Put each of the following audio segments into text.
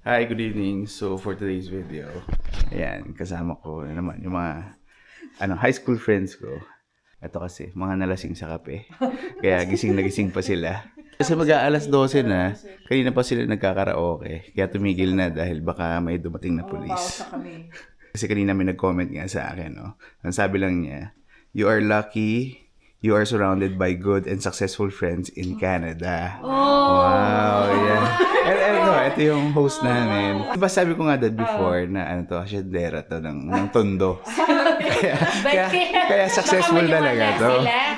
Hi, good evening. So for today's video, ayan, kasama ko na naman yung mga high school friends ko. Ito kasi, mga nalasing sa kape. Kaya gising na gising pa sila. Kasi mag-aalas 12 na, kanina pa sila nagkakaraoke. Kaya tumigil na dahil baka may dumating na pulis. Kasi kanina may nag-comment nga sa akin, no? Ang sabi lang niya, "You are lucky you are surrounded by good and successful friends in Canada." Oh! Wow, yeah. Ito yung host namin. Diba sabi ko nga that before na asyendera to ng tondo. kaya successful talaga to.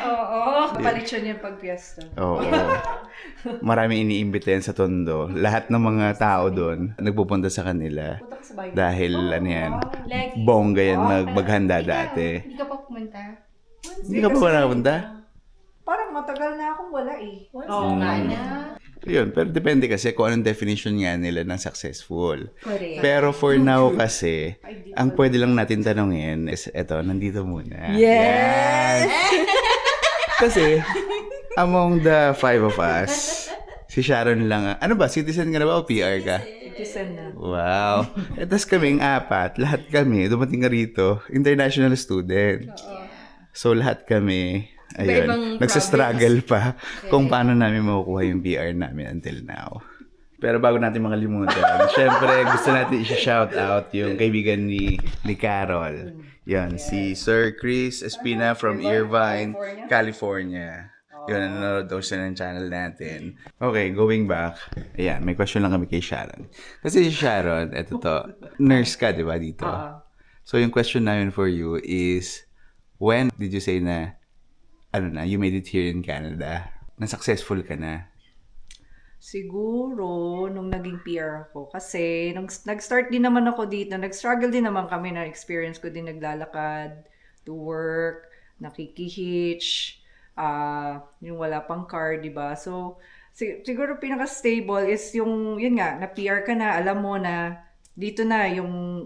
Oo. Papalit siya niya pag piyesta. Oo. Maraming iniimbita yan sa tondo. Lahat ng mga tao doon nagpupunta sa kanila. Dahil bongga yan maghanda dati. Hindi ka pa pumunta? Hindi ka pa nakapunta? Parang matagal na akong wala eh. Oo nga na. Yun, pero depende kasi kung anong definition nga nila ng successful. Correct. Pero for now kasi, ang pwede lang natin tanungin is, eto, nandito muna. Yes! Kasi, among the five of us, si Sharon lang. Ano ba? Citizen ka na ba o PR ka? Citizen na. Wow. Tapos kaming apat, lahat kami, dumating nga rito, international student. So lahat kami, ayun, nagsastruggle pa kung paano namin makukuha yung PR namin until now. Pero bago natin makalimutan, syempre gusto natin i-shout out yung kaibigan ni Carol. Yan, si Sir Chris Espina from Irvine, California. Yun, nanonood daw siya ng channel natin. Okay, going back. Ayan, may question lang kami kay Sharon. Kasi si Sharon, eto to, nurse ka, di ba, dito? So yung question namin for you is, when did you say na, you made it here in Canada? Na successful ka na? Siguro, nung naging PR ako. Kasi, nung nag-start din naman ako dito, nag-struggle din naman kami na experience ko din naglalakad to work, nakikihitch, yung wala pang car, di ba? So, siguro pinaka-stable is yung, yun nga, na-PR ka na, alam mo na, dito na yung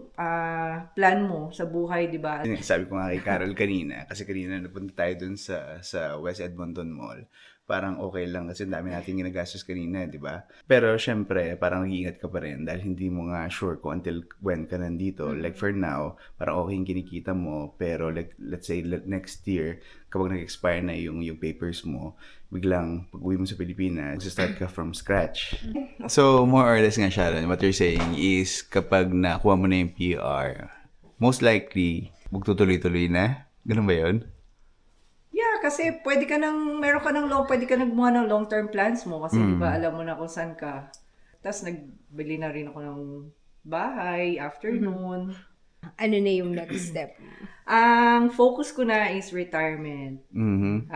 plan mo sa buhay, di ba? Sabi ko nga kay Carol kanina, kasi kanina napunta tayo dun sa West Edmonton Mall. Parang okay lang kasi dami natin ginagastos kanina, di ba? Pero syempre, parang nag-iingat ka pa rin dahil hindi mo nga sure kung until when ka nandito. Like for now, parang okay yung kinikita mo, pero like, let's say next year, kapag nag-expire na yung papers mo, biglang pag-uwi mo sa Pilipinas, start ka from scratch. So, more or less nga, Sharon, what you're saying is kapag nakuha mo na yung PR, most likely, magtutuloy-tuloy na? Ganun ba yun? Yeah, kasi pwede ka meron ka pwede ka gumawa ng long-term plans mo kasi di ba alam mo na kung saan ka. Tapos nagbili na rin ako ng bahay, afternoon. Ano na yung next step? Ang focus ko na is retirement. Mm-hmm.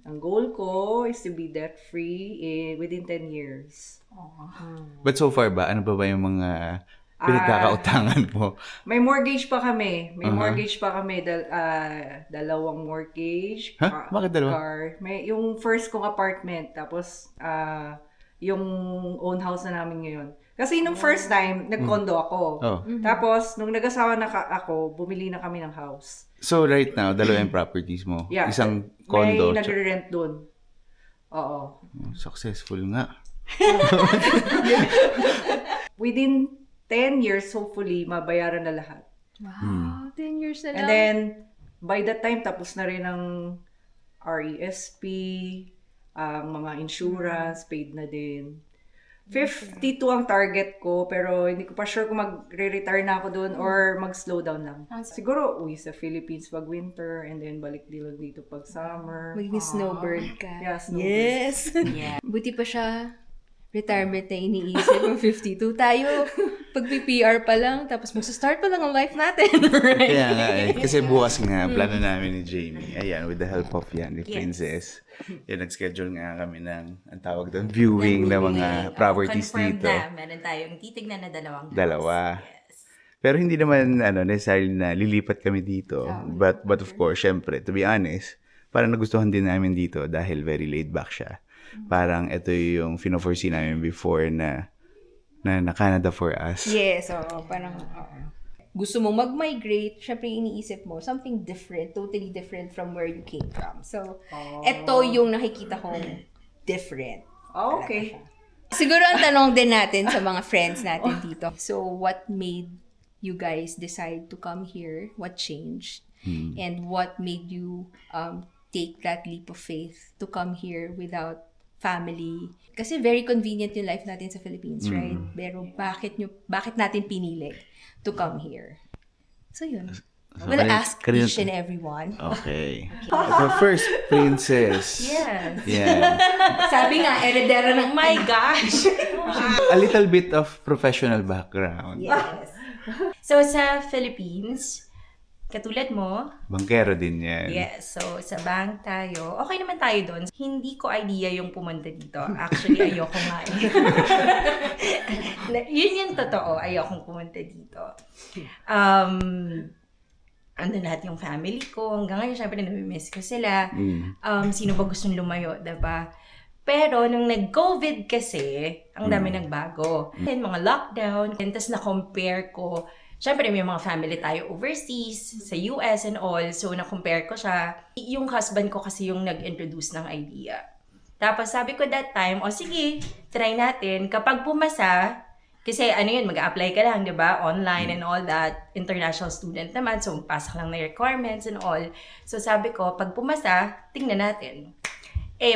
Ang goal ko is to be debt-free within 10 years. But so far ba, ano ba yung mga pinagkakautangan mo? May mortgage pa kami. Dalawang mortgage. Huh? Bakit dalawa? Car. Yung first kong apartment. Tapos, yung own house na namin ngayon. Kasi nung first time, nag-condo ako. Oh. Tapos, nung nag-asawa na ako, bumili na kami ng house. So right now, dalawa yung properties mo. Yeah. Isang condo. May nagre-rent dun. Oo. Successful nga. Within 10 years, hopefully, mabayaran na lahat. Wow, 10 years na lang. And then, by that time, tapos na rin ang RESP, ang mga insurance, paid na din. 52 ang target ko, pero hindi ko pa sure kung magre-retire na ako doon or mag-slow down lang. Siguro, uwi sa Philippines pag winter, and then balik dito pag summer. Magiging snowbird ka. Yeah, snowbird. Yes! Buti pa siya. Retirement na iniisip. 52 tayo. Pag-PR pa lang, tapos magsa-start pa lang ang life natin. Right? Kaya nga kasi bukas nga, plano namin ni Jamie. Ayan, with the help of ni Princess. Yan, nag-schedule nga kami ng, ang tawag doon, viewing ng mga properties dito. Confirm na, meron tayong titignan na dalawang house. Dalawa. Yes. Pero hindi naman necessarily na lilipat kami dito. But of course, syempre, to be honest, parang nagustuhan din namin dito dahil very laid back siya. Parang ito yung fino-foresee namin before na Canada for us. Yes, oo. Parang, gusto mong mag-migrate, syempre iniisip mo, something different, totally different from where you came from. So, ito yung nakikita kong different. Okay. Siguro ang tanong din natin sa mga friends natin dito. So, what made you guys decide to come here? What changed? And what made you take that leap of faith to come here without family? Kasi very convenient yung life natin sa Philippines, right? Pero bakit natin pinili to come here? So, yun. We'll ask each and every one. Okay. The first, Princess. Yes. Yeah. Sabi nga, heredera ng My gosh! A little bit of professional background. Yes. So, sa Philippines, katulad mo, Bankero din yan. yes, so sa bank tayo, okay naman tayo doon. Hindi ko idea yung pumunta dito. Actually, ayoko nga eh. Yun yung totoo, ayokong pumunta dito. Ando lahat yung family ko. Hanggang ngayon, syempre, namimiss ko sila. Sino ba gustong lumayo, diba? Pero, nung nag-COVID kasi, ang dami nagbago. And mga lockdown, and tapos na-compare ko. Syempre, may mga family tayo overseas, sa US and all. So, na-compare ko siya. Yung husband ko kasi yung nag-introduce ng idea. Tapos, sabi ko that time, sige, try natin. Kapag pumasa, kasi ano yun, mag-apply ka lang, di ba? Online and all that. International student naman, so pasok lang na requirements and all. So sabi ko, pag pumasa, tingnan natin.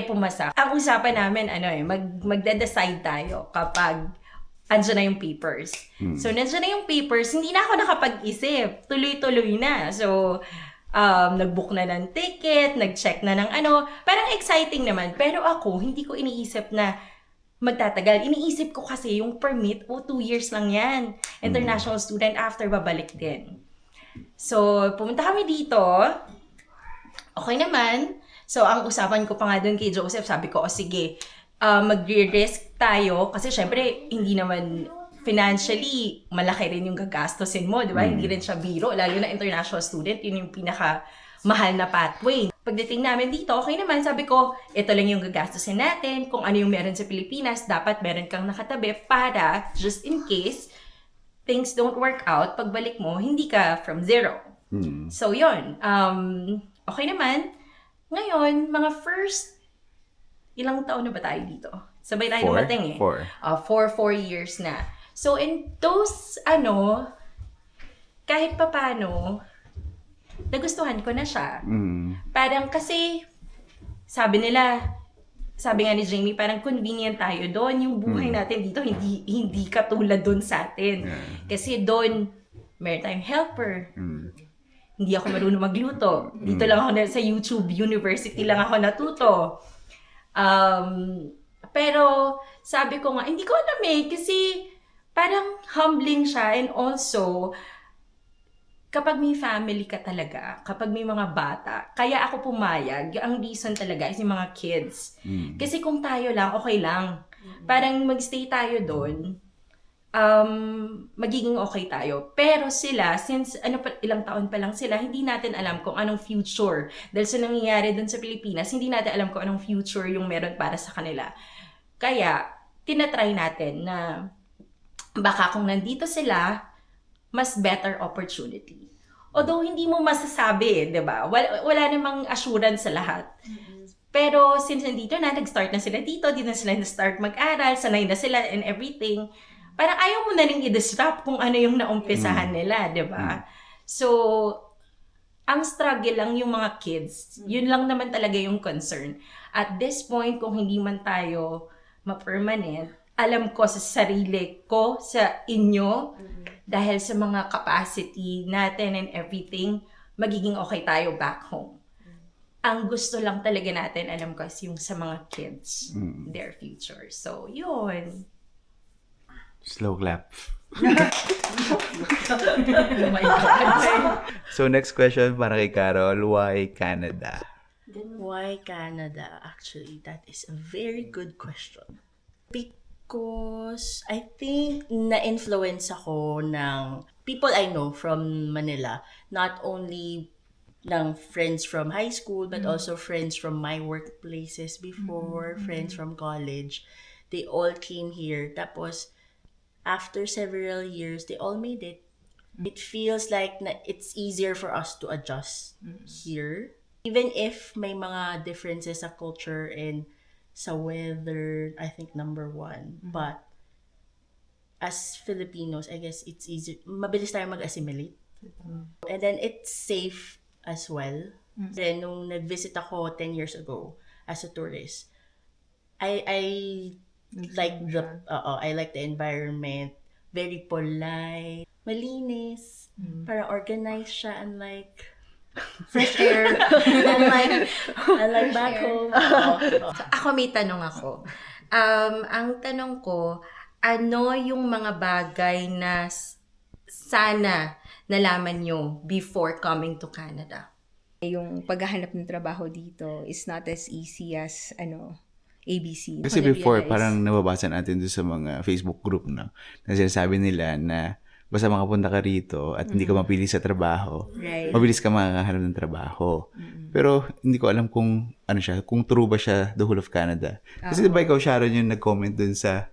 Pumasa. Ang usapan namin, magde-decide tayo kapag andyan na yung papers. So nandiyan na yung papers, hindi na ako nakapag-isip. Tuloy-tuloy na. So, nag-book na ng ticket, nag-check na ng Parang exciting naman. Pero ako, hindi ko iniisip na magtatagal. Iniisip ko kasi yung permit, 2 years lang yan. International student, after babalik din. So, pumunta kami dito. Okay naman. So, ang usapan ko pa nga doon kay Joseph, sabi ko, sige, mag-risk tayo. Kasi syempre, hindi naman financially, malaki rin yung gagastosin mo, di ba? Hindi rin siya biro. Lalo na international student, yun yung pinaka-mahal na pathway. Pagdating namin dito, okay naman, sabi ko, ito lang yung gagastusin natin. Kung ano yung meron sa Pilipinas, dapat meron kang nakatabi para, just in case, things don't work out, pagbalik mo, hindi ka from zero. So, yun. Okay naman. Ngayon, mga first, ilang taon na ba tayo dito? Sabay tayo dumating eh. 4 years na. So, in those, kahit papano, nagustuhan ko na siya. Parang kasi, sabi nga ni Jamie, parang convenient tayo doon. Yung buhay natin dito, hindi katulad doon sa atin. Kasi doon, meron tayong helper. Hindi ako marunong magluto. Dito lang ako sa YouTube University lang ako natuto. Pero, sabi ko nga, hindi ko alam kasi parang humbling siya and also, kapag may family ka talaga, kapag may mga bata, kaya ako pumayag, ang reason talaga is yung mga kids. Kasi kung tayo lang, okay lang. Parang magstay tayo doon, magiging okay tayo. Pero sila, since ilang taon pa lang sila, hindi natin alam kung anong future. Dahil sa nangyayari doon sa Pilipinas, hindi natin alam kung anong future yung meron para sa kanila. Kaya, tinatry natin na baka kung nandito sila, mas better opportunity. Although, hindi mo masasabi, di ba? Wala namang assurance sa lahat. Pero, since nandito na, nag-start na sila dito na sila na-start mag-aral, sanay na sila and everything, parang ayaw mo na rin i-disrupt kung ano yung naumpisahan nila, di ba? So, ang struggle lang yung mga kids. Yun lang naman talaga yung concern. At this point, kung hindi man tayo ma-permanent, alam ko sa sarili ko, sa inyo, dahil sa mga capacity natin and everything, magiging okay tayo back home. Ang gusto lang talaga natin, alam ko, is yung sa mga kids, their future. So, yun. Slow clap. Oh my God. So, next question para kay Carol, why Canada? Why Canada? Actually, that is a very good question. Because I think na-influence ako ng people I know from Manila. Not only ng friends from high school, but also friends from my workplaces before, friends from college. They all came here. Tapos, after several years, they all made it. It feels like it's easier for us to adjust here. Even if may mga differences sa culture and sa weather, I think number one. But as Filipinos, I guess it's easy. Mabilis tayo mag-assimilate. And then it's safe as well. Then nung nag-visit ako 10 years ago as a tourist, I like the environment, very polite, malinis, parang organized siya, unlike Fresh air. unlike back home. Ako may tanong ako. Ang tanong ko, ano yung mga bagay na sana nalaman nyo before coming to Canada? Yung paghahanap ng trabaho dito is not as easy as ABC. Kasi Ako before, na-realize. parang nababasa natin doon sa mga Facebook group, no? Na sinasabi nila na basta makapunta ka rito at hindi ka mapili sa trabaho, Right. mabilis ka makakahanap ng trabaho. Pero hindi ko alam kung ano siya, kung true ba siya the whole of Canada. Kasi diba ikaw, Sharon, yung nag-comment dun sa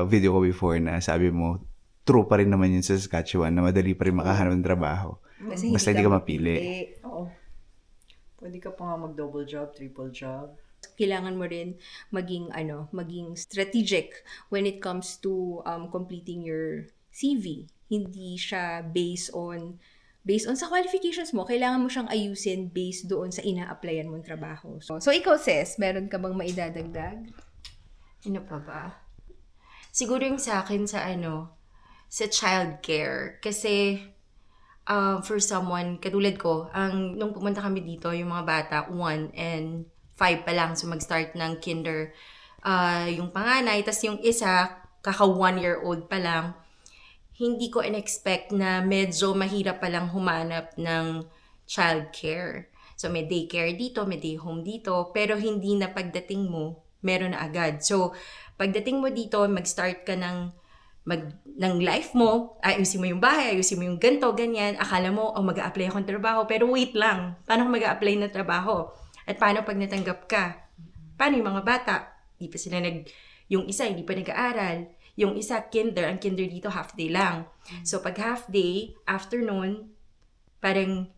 video ko before na sabi mo, true pa rin naman yun sa Saskatchewan na madali pa rin makahanap ng trabaho. Kasi Basta hindi ka mapili. Oo. Pwede ka pa nga mag-double job, triple job. Kailangan mo rin maging strategic when it comes to completing your CV. Hindi siya based on sa qualifications mo. Kailangan mo siyang ayusin based doon sa ina-applyan mong trabaho. So ikaw, Sis, meron ka bang maidadagdag? Ano pa ba? Siguro yung sa akin sa sa childcare. Kasi for someone, katulad ko, nung pumunta kami dito, yung mga bata, 1 and 5 pa lang. So mag-start ng kinder yung panganay. Tas yung isa, kaka 1-year-old pa lang. Hindi ko in-expect na medyo mahirap palang humanap ng childcare. So, may daycare dito, may day home dito, pero hindi na pagdating mo, meron na agad. So, pagdating mo dito, mag-start ka ng life mo, ayusin mo yung bahay, ayusin mo yung ganito, ganyan. Akala mo, mag-a-apply akong trabaho, pero wait lang, paano ka mag-a-apply na trabaho? At paano pag natanggap ka? Paano yung mga bata? Yung isa, hindi pa nag-aaral. Yung isa, kinder. Ang kinder dito, half day lang. So, pag half day, afternoon, parang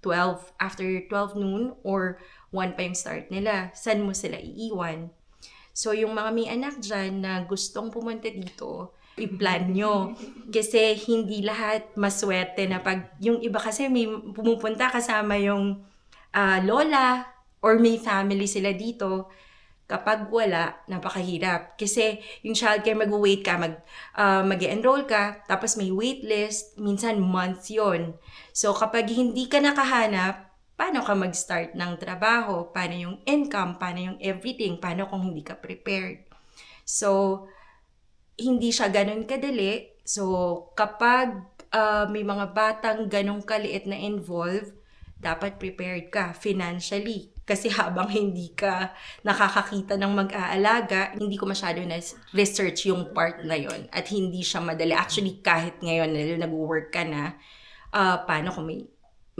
12, after 12 noon, or 1 pa yung start nila, saan mo sila iiwan? So, yung mga may anak dyan na gustong pumunta dito, i-plan nyo. Kasi hindi lahat maswerte na pag, yung iba kasi may pumupunta kasama yung lola, or may family sila dito. Kapag wala, napakahirap. Kasi yung childcare, mag-wait ka, mag-enroll ka, tapos may waitlist, minsan months yon. So kapag hindi ka nakahanap, paano ka mag-start ng trabaho? Paano yung income? Paano yung everything? Paano kung hindi ka prepared? So, hindi siya ganun kadali. So, kapag may mga batang ganun kaliit na involved, dapat prepared ka financially. Kasi habang hindi ka nakakakita ng mag-aalaga, hindi ko masyado na-research yung part na yon. At hindi siya madali. Actually, kahit ngayon nag-work ka na, paano kung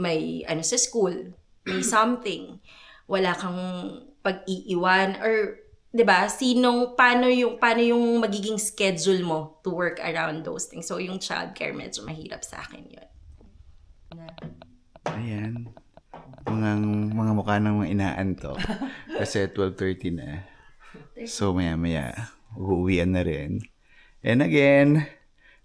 may sa school, may something, wala kang pag-iiwan, or 'di ba? Paano yung magiging schedule mo to work around those things. So yung childcare medyo mahirap sa akin 'yon. Ayan. Mga mukha ng mga inaantok. Kasi 12:30 na. So, maya-maya, uuwian na rin. And again,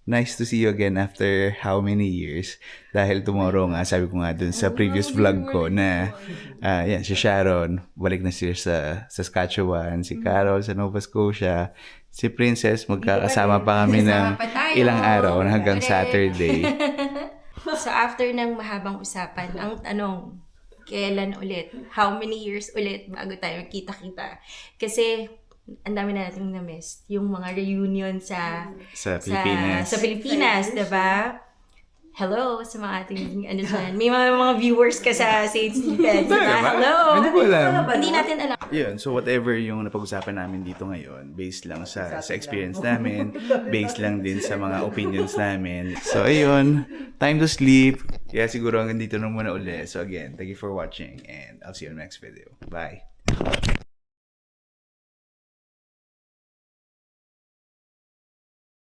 nice to see you again after how many years. Dahil tomorrow nga, sabi ko nga dun sa previous vlog ko na, yan, si Sharon, balik na siya sa Saskatchewan, si Carol sa Nova Scotia, si Princess, magkakasama pa kami ng ilang araw hanggang Saturday. So after ng mahabang usapan, ang tanong, kailan ulit? How many years ulit bago tayo kita-kita? Kasi ang dami na nating na-miss. Yung mga reunion sa Pilipinas. Sa Pilipinas, diba? Hello sa mga ating dyan. May mga viewers ka sa St. Stephen. Diba? Hello! Hindi ko alam. Hindi natin alam. Yun, so whatever yung napag-usapan namin dito ngayon, based lang sa experience namin, based lang din sa mga opinions namin. So ayun, time to sleep. Kaya siguro hanggang dito na muna ulit. So again, thank you for watching and I'll see you in the next video. Bye!